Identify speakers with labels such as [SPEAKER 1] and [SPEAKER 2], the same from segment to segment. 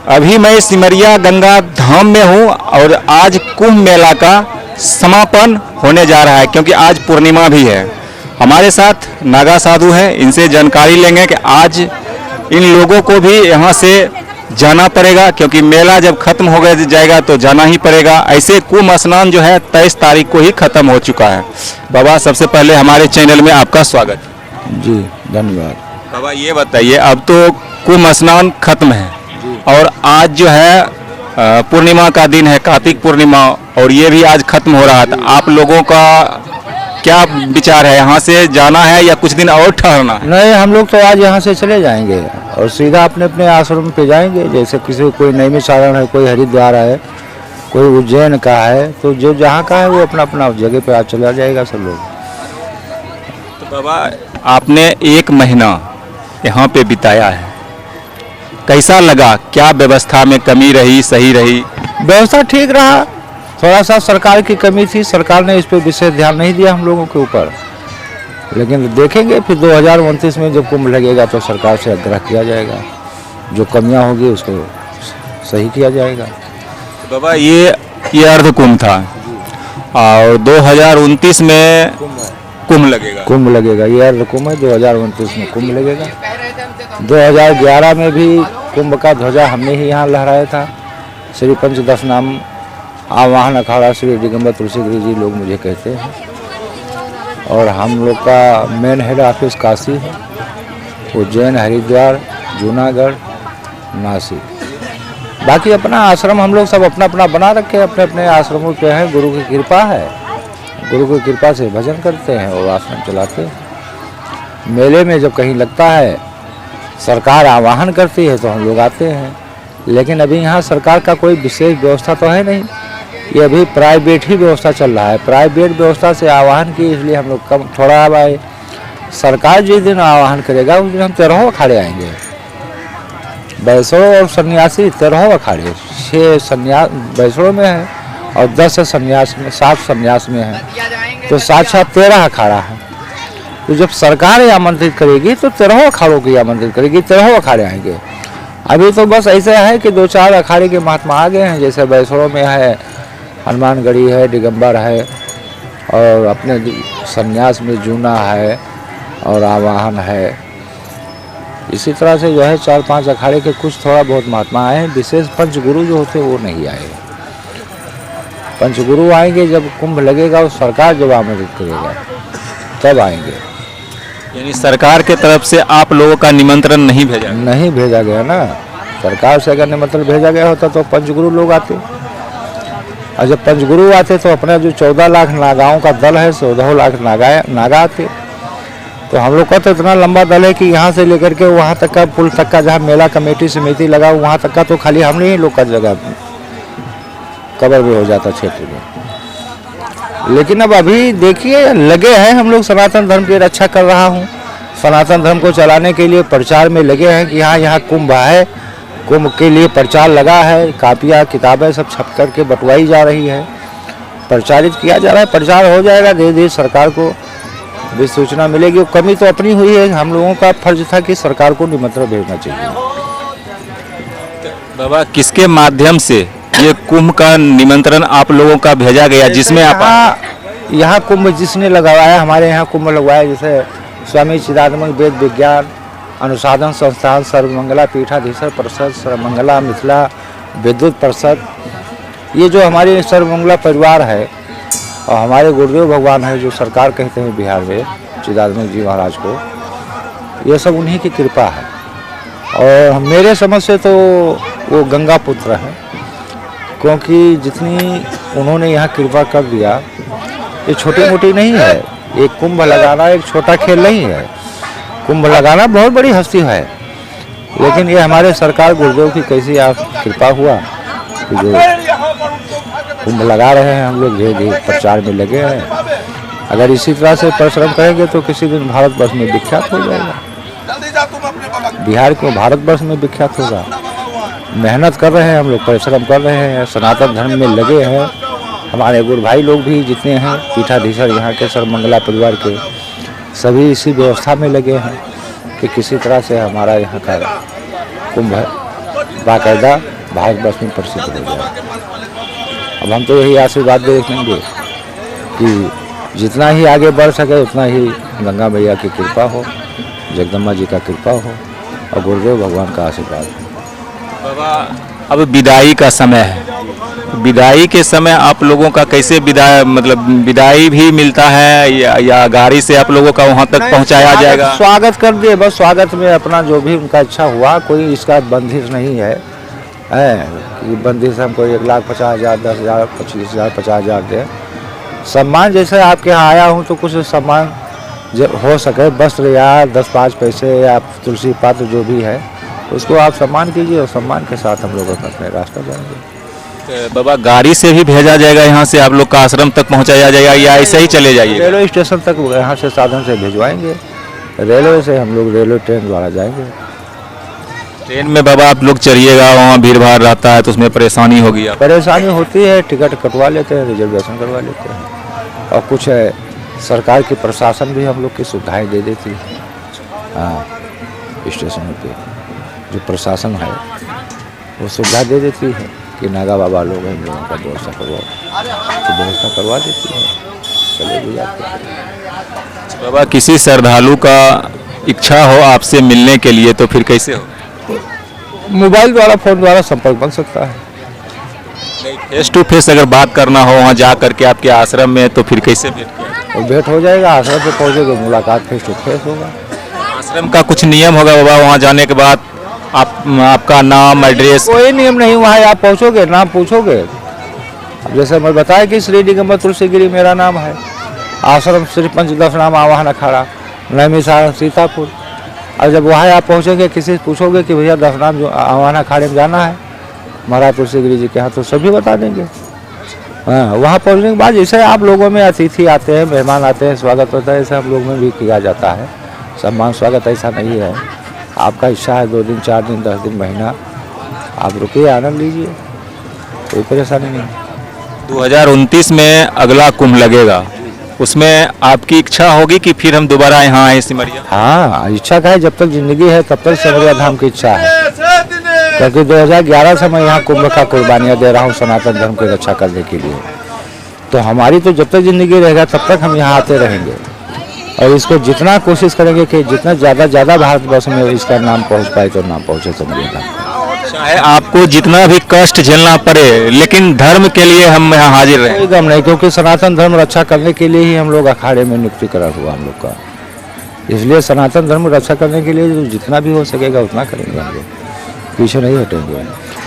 [SPEAKER 1] अभी मैं सिमरिया गंगा धाम में हूँ और आज कुंभ मेला का समापन होने जा रहा है क्योंकि आज पूर्णिमा भी है। हमारे साथ नागा साधु हैं, इनसे जानकारी लेंगे कि आज इन लोगों को भी यहाँ से जाना पड़ेगा क्योंकि मेला जब खत्म हो गया जाएगा तो जाना ही पड़ेगा। ऐसे कुंभ स्नान जो है 23 तारीख को ही खत्म हो चुका है। बाबा सबसे पहले हमारे चैनल में आपका स्वागत।
[SPEAKER 2] जी धन्यवाद।
[SPEAKER 1] बाबा ये बताइए, अब तो कुंभ स्नान खत्म है और आज जो है पूर्णिमा का दिन है, कार्तिक पूर्णिमा, और ये भी आज खत्म हो रहा है। तो आप लोगों का क्या विचार है, यहाँ से जाना है या कुछ दिन और ठहरना है?
[SPEAKER 2] नहीं, हम लोग तो आज यहाँ से चले जाएंगे और सीधा अपने अपने आश्रम पे जाएंगे। जैसे किसी कोई नैमिषारण्य है, कोई हरिद्वार है, कोई उज्जैन का है, तो जो जहाँ का है वो अपना अपना जगह पे आज चला जाएगा सब लोग।
[SPEAKER 1] तो बाबा आपने 1 महीना यहाँ पे बिताया है, कैसा लगा? क्या व्यवस्था में कमी रही, सही रही?
[SPEAKER 2] व्यवस्था ठीक रहा, थोड़ा सा सरकार की कमी थी, सरकार ने इस पर विशेष ध्यान नहीं दिया हम लोगों के ऊपर। लेकिन देखेंगे फिर 2029 में जब कुंभ लगेगा तो सरकार से आग्रह किया जाएगा, जो कमियां होगी उसको सही किया जाएगा।
[SPEAKER 1] तो बाबा ये अर्ध कुंभ था और 2029 में कुंभ लगेगा।
[SPEAKER 2] ये अर्ध कुंभ है, 2029 में कुंभ लगेगा। 2011 में भी कुंभ का ध्वजा हमने ही यहाँ लहराया था। श्री पंचदश नाम आवाहन अखाड़ा श्री दिगंबर तुलसीगिरी जी लोग मुझे कहते हैं, और हम लोग का मेन हेड ऑफिस काशी है, उज्जैन, हरिद्वार, जूनागढ़, नासिक। बाकी अपना आश्रम हम लोग सब अपना अपना बना रखे हैं, अपने अपने आश्रमों पे हैं। गुरु की कृपा है, गुरु की कृपा से भजन करते हैं और आश्रम चलाते हैं। मेले में जब कहीं लगता है, सरकार आवाहन करती है तो हम लोग आते हैं। लेकिन अभी यहाँ सरकार का कोई विशेष व्यवस्था तो है नहीं, ये अभी प्राइवेट ही व्यवस्था चल रहा है। प्राइवेट व्यवस्था से आवाहन की, इसलिए हम लोग कम थोड़ा आए। सरकार जिस दिन आवाहन करेगा उस दिन हम 13 अखाड़े आएंगे। वैष्णव और सन्यासी 13 अखाड़े, 6 सन्यास वैष्णव में है और 10 सन्यास में, 7 सन्यास में है, तो 7-7 13 अखाड़ा है। तो जब सरकार आमंत्रित करेगी तो 13 अखाड़ों की आमंत्रित करेगी, 13 अखाड़े आएंगे। अभी तो बस ऐसा है कि 2-4 अखाड़े के महात्मा आ गए हैं, जैसे वैष्णव में है हनुमानगढ़ी है, दिगंबर है, और अपने सन्यास में जूना है और आवाहन है। इसी तरह से जो है 4-5 अखाड़े के कुछ थोड़ा बहुत महात्मा आए हैं। विशेष पंचगुरु जो होते वो नहीं आए। पंचगुरु आएंगे जब कुंभ लगेगा और सरकार जब आमंत्रित करेगा तब आएंगे।
[SPEAKER 1] यानी सरकार के तरफ से आप लोगों का निमंत्रण नहीं
[SPEAKER 2] भेजा गया ना। सरकार से अगर निमंत्रण भेजा गया होता तो पंचगुरु लोग आते, और जब पंचगुरु आते तो अपना जो 14 लाख नागाओं का दल है, 14 लाख नागा आते। तो हम लोग का तो इतना लंबा दल है कि यहाँ से लेकर के वहाँ तक का, पुल तक का, जहाँ मेला कमेटी समिति लगा वहाँ तक का तो खाली हमने ही लोग का जगह कवर भी हो जाता क्षेत्र में। लेकिन अब अभी देखिए लगे हैं हम लोग, सनातन धर्म की रक्षा कर रहा हूँ, सनातन धर्म को चलाने के लिए प्रचार में लगे हैं कि हाँ यहाँ कुंभ है, कुंभ के लिए प्रचार लगा है। कापियाँ किताबें सब छप करके बंटवाई जा रही है, प्रचारित किया जा रहा है। प्रचार हो जाएगा, धीरे धीरे सरकार को भी सूचना मिलेगी। कमी तो अपनी हुई है, हम लोगों का फर्ज था कि सरकार को निमंत्रण भेजना चाहिए।
[SPEAKER 1] बाबा किसके माध्यम से ये कुंभ का निमंत्रण आप लोगों का भेजा गया, जिसमें आप
[SPEAKER 2] यहाँ कुंभ जिसने लगवाया, हमारे यहाँ कुंभ लगवाया, जैसे स्वामी चिदानंद वेद विज्ञान अनुसाधन संस्थान, सर्वमंगला पीठाधीश्वर परिषद, सर्वमंगला मिथिला विद्युत परिषद, ये जो हमारे सर्वमंगला परिवार है, और हमारे गुरुदेव भगवान है जो सरकार कहते हैं बिहार में, चिदानंद जी महाराज को, ये सब उन्हीं की कृपा है। और मेरे समझ से तो वो गंगा पुत्र हैं, क्योंकि जितनी उन्होंने यहाँ कृपा कर दिया, ये छोटी मोटी नहीं है। एक कुंभ लगाना एक छोटा खेल नहीं है, कुंभ लगाना बहुत बड़ी हस्ती है। लेकिन ये हमारे सरकार गुरुदेव की कैसी कृपा हुआ कि जो कुंभ लगा रहे हैं, हम लोग धीरे धीरे प्रचार में लगे हैं। अगर इसी तरह से परिश्रम करेंगे तो किसी दिन भारतवर्ष में विख्यात हो जाएगा, बिहार को भारतवर्ष में विख्यात होगा। मेहनत कर रहे हैं हम लोग, परिश्रम कर रहे हैं, सनातन धर्म में लगे हैं। हमारे गुरु भाई लोग भी जितने हैं पीठाधीश्वर यहाँ के सर्वमंगला परिवार के, सभी इसी व्यवस्था में लगे हैं कि किसी तरह से हमारा यहाँ का कुंभ बाकायदा भारतवर्ष में प्रसिद्ध हो जाए। अब हम तो यही आशीर्वाद देखेंगे कि जितना ही आगे बढ़ सके उतना ही गंगा मैया की कृपा हो, जगदम्बा जी का कृपा हो और गुरुदेव भगवान का आशीर्वाद हो।
[SPEAKER 1] बाबा अब विदाई का समय है, विदाई के समय आप लोगों का कैसे विदाई, मतलब विदाई भी मिलता है या गाड़ी से आप लोगों का वहाँ तक पहुँचाया जाएगा?
[SPEAKER 2] स्वागत कर दिए, बस स्वागत में अपना जो भी उनका इच्छा हुआ, कोई इसका बंदिश नहीं है कि बंदिश हमको 1,50,000, 10,000, 25,000, 50,000 दे। सम्मान जैसे आपके यहाँ आया हूँ तो कुछ सम्मान हो सके, वस्त्र या 10-5 पैसे या तुलसी पात्र जो भी है उसको आप सम्मान कीजिए और सम्मान के साथ हम लोग अपने रास्ता जाएंगे।
[SPEAKER 1] बाबा गाड़ी से भी भेजा जाएगा, यहाँ से आप लोग का आश्रम तक पहुँचाया जाएगा या ऐसे ही चले जाइए?
[SPEAKER 2] रेलवे स्टेशन तक यहाँ से साधन से भिजवाएंगे, रेलवे से हम लोग रेलवे ट्रेन द्वारा जाएंगे।
[SPEAKER 1] ट्रेन में बाबा आप लोग चढ़िएगा, वहाँ भीड़ भाड़ रहता है तो उसमें परेशानी होगी?
[SPEAKER 2] परेशानी होती है, टिकट कटवा लेते हैं, रिजर्वेशन करवा लेते हैं और कुछ सरकार की प्रशासन भी हम लोग की सुविधाएं दे देती है। हाँ, स्टेशन पे जो प्रशासन है वो सुविधा दे देती है कि नागा बाबा लोग हैं, लोगों का व्यवस्था करवाओ, तो व्यवस्था करवा देती है, चले भी जाते हैं।
[SPEAKER 1] बाबा किसी श्रद्धालु का इच्छा हो आपसे मिलने के लिए तो फिर कैसे हो?
[SPEAKER 2] मोबाइल द्वारा, फोन द्वारा संपर्क बन सकता है।
[SPEAKER 1] फेस टू फेस अगर बात करना हो वहाँ जा करके आपके आश्रम में तो फिर कैसे भेंट किया?
[SPEAKER 2] और भेंट हो जाएगा, आश्रम पे पहुँचेगा, मुलाकात फेस टू फेस होगा।
[SPEAKER 1] आश्रम का कुछ नियम होगा बाबा, वहाँ जाने के बाद आपका नाम, एड्रेस?
[SPEAKER 2] कोई नियम नहीं, वहाँ आप पहुँचोगे, नाम पूछोगे। अब जैसे मैं बताया कि श्री दिगंबर तुलसीगिरी मेरा नाम है, आश्रम श्री पंचदश नाम आवाहन अखाड़ा, नैमिषारण्य सीतापुर। और जब वहाँ आप पहुँचोगे, किसी से पूछोगे कि भैया 10 नाम जो आवाहन अखाड़े में जाना है महाराज तुलसीगिरी जी के यहाँ, तो सभी बता देंगे। हाँ, वहाँ पहुँचने के बाद जैसे आप लोगों में अतिथि आते हैं, मेहमान आते हैं, स्वागत होता है, ऐसे हम लोग में भी किया जाता है। सम्मान स्वागत ऐसा नहीं है, आपका इच्छा है 2 दिन, 4 दिन, 10 दिन, महीना आप रुकिए, आनंद लीजिए, कोई परेशानी नहीं।
[SPEAKER 1] 2029 में अगला कुंभ लगेगा, उसमें आपकी इच्छा होगी कि फिर हम दोबारा यहाँ आए सिमरिया?
[SPEAKER 2] हाँ, इच्छा का है, जब तक जिंदगी है तब तक सिमरिया धाम की इच्छा है, क्योंकि 2011 से मैं यहाँ कुंभ का कुर्बानियाँ दे रहा हूँ सनातन धर्म की रक्षा करने के लिए। तो हमारी तो जब तक जिंदगी रहेगा तब तक हम यहाँ आते रहेंगे और इसको जितना कोशिश करेंगे कि जितना ज़्यादा भारतवर्ष में इसका नाम पहुँच पाए तो नाम पहुँचे सिमरिया धाम।
[SPEAKER 1] चाहे आपको जितना भी कष्ट झेलना पड़े लेकिन धर्म के लिए हम यहाँ हाजिर रहे।
[SPEAKER 2] कोई गम नहीं, क्योंकि सनातन धर्म रक्षा करने के लिए ही हम लोग अखाड़े में नियुक्तिकरण हुआ हम लोग का, इसलिए सनातन धर्म रक्षा करने के लिए जितना भी हो सकेगा उतना करेंगे हम लोग, पीछे नहीं हटेंगे।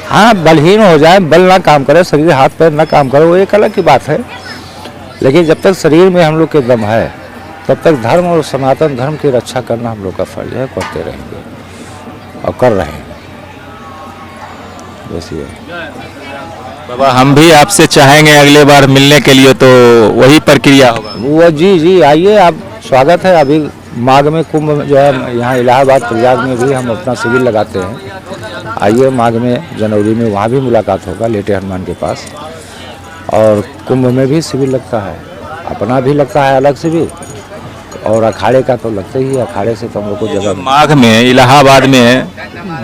[SPEAKER 2] हाँ, बलहीन हो जाए, बल ना काम करे, शरीर हाथ पैर ना काम करे, वो एक अलग की बात है, लेकिन जब तक शरीर में हम लोग के दम है तब तक धर्म और सनातन धर्म की रक्षा करना हम लोग का फर्ज है, करते रहेंगे और कर रहे हैं। वैसे
[SPEAKER 1] बाबा हम भी आपसे चाहेंगे अगले बार मिलने के लिए, तो वही प्रक्रिया होगा?
[SPEAKER 2] वो जी आइए, आप स्वागत है। अभी माघ में कुंभ जो है यहाँ इलाहाबाद प्रयाग में भी हम अपना शिविर लगाते हैं, आइए माघ में, जनवरी में वहाँ भी मुलाकात होगा लेटे हनुमान के पास, और कुंभ में भी शिविर लगता है, अपना भी लगता है अलग शिविर, और अखाड़े का तो लगता ही है, अखाड़े से तो हम लोग को जगह।
[SPEAKER 1] माघ में इलाहाबाद में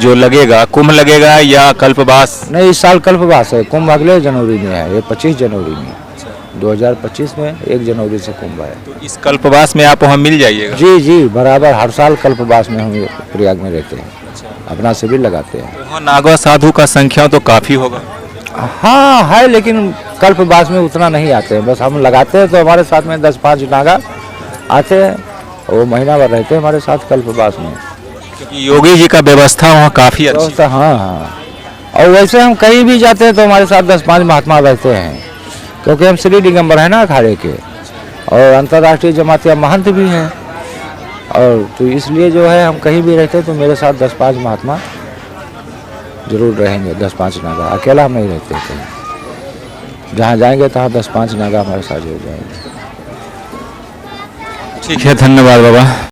[SPEAKER 1] जो लगेगा, कुंभ लगेगा या कल्पवास?
[SPEAKER 2] नहीं, इस साल कल्पवास है, कुंभ अगले जनवरी में है, ये 25 जनवरी में, 2025 में 1 जनवरी से कुंभ है।
[SPEAKER 1] तो इस कल्पवास में आप वहाँ मिल जाइएगा?
[SPEAKER 2] जी बराबर, हर साल कल्पवास में हम प्रयाग में रहते हैं, अपना शिविर लगाते हैं।
[SPEAKER 1] वहाँ नागा साधु का संख्या तो काफ़ी होगा?
[SPEAKER 2] हाँ है, लेकिन कल्पवास में उतना नहीं आते हैं, बस हम लगाते हैं तो हमारे साथ में 10-5 नागा आते हैं, वो महीना भर रहते हैं हमारे साथ कल्पवास में,
[SPEAKER 1] क्योंकि योगी जी का व्यवस्था वहाँ काफ़ी अच्छी है।
[SPEAKER 2] हाँ, और वैसे हम कहीं भी जाते हैं तो हमारे साथ 10-5 महात्मा रहते हैं, क्योंकि हम श्री दिगंबर हैं ना अखाड़े के, और अंतर्राष्ट्रीय जमातिया महंत भी हैं, और तो इसलिए जो है हम कहीं भी रहते हैं तो मेरे साथ 10-5 महात्मा जरूर रहेंगे, 10-5 नागा, अकेला हम नहीं रहते कहीं, जहाँ जाएंगे तहाँ 10-5 नागा हमारे साथ हो जाएंगे।
[SPEAKER 1] ठीक है, धन्यवाद बाबा।